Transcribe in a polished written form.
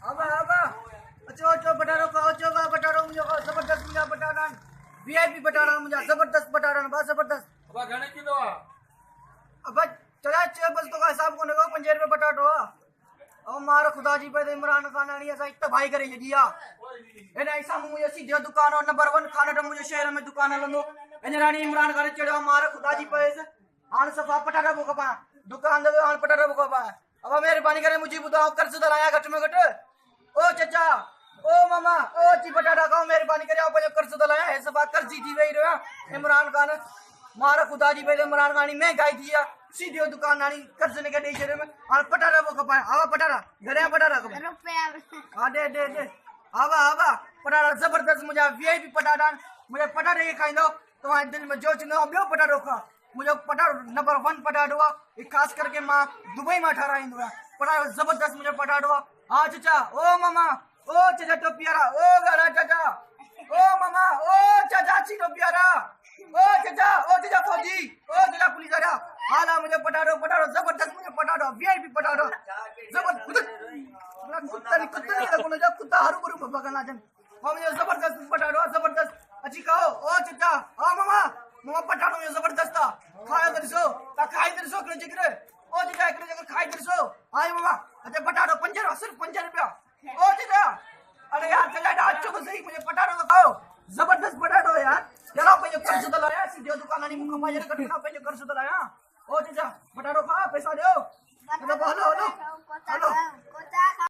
अब अच्छो अच्छो बटारो खाओ, अच्छो का बटारो मुझे खाओ, जबरदस्त मुझे बटारा वीआईपी बटारा मुझे जबरदस्त बटारा बस जबरदस्त। अब घणे किलो आ? अब चला चे बस तो का हिसाब को nego 5 रुपए बटाटो आ। अब मारो खुदा जी पे इमरान खान आनी ऐसा इतना भाई करे जिया ए नहीं सामू मुझे सीधे दुकान और नंबर 1 खाना तो मुझे शहर में दुकान लंदो इन रानी इमरान खान चढ़ो मारो खुदा जी पे आन सफा पटाटा बुक पा दुकान दे आन पटाटा बुक पा। अब मेहरबानी करे मुझे बुधाओ कर्ज दलाया घट में घट ओ चाचा ओ मामा ओ ची पटाटा खाओ मेहरबानी करे आप कर्ज दलाया है सफा कर्जी थी वही रहा इमरान खान मारा खुदा जी पे इमरान खान मैं गाई दिया सीधे दुकान नानी कर्ज ने के दे छे में और पटाटा बुक पा आवा पटाटा घरे पटाटा को रुपया हां दे आवा पटाटा जबरदस्त मुझे वीआईपी पटाटा मुझे पटाटे के खाई दो तुम्हारे दिल में जो चुनो बियो पटाटो खा मुझे पटाटो नंबर 1 पटाटो आ खास करके मां दुबई में ठहरा इंदो पटाटो जबरदस्त मुझे पटाटो आ चाचा ओ मामा ओ चाचा तो प्यारा ओ गड़ा चाचा ओ मामा ओ चाचा ची तो प्यारा ओ चाचा फौजी ओ चाचा पुलिस आ हाला मुझे पटाटो जबरदस्त मुझे पटाटो वीआईपी पटाटो जबरदस्त कुत्ता नहीं लगो ना कुत्ता हरू करू बगना जन और मुझे जबरदस्त पटाटो जबरदस्त अच्छी कहो ओ चाचा ओ मामा पटाटो मुझे जबरदस्त खाया दरसो ता खाई दरसो करे जिगरे ओ चाचा करे जगह खाई दरसो आई मामा अच्छा पटाटो 5 सिर्फ 5 रुपया ओ चाचा अरे यार चला अच्छो को सही मुझे पटाटो खाओ जबरदस्त पटाटो यार जरा पे कर्ज दलाया सीधे दुकान नहीं मुख पाजे कटना पे कर्ज दलाया ओ चाचा पटाटो खा पैसा दो हेलो हेलो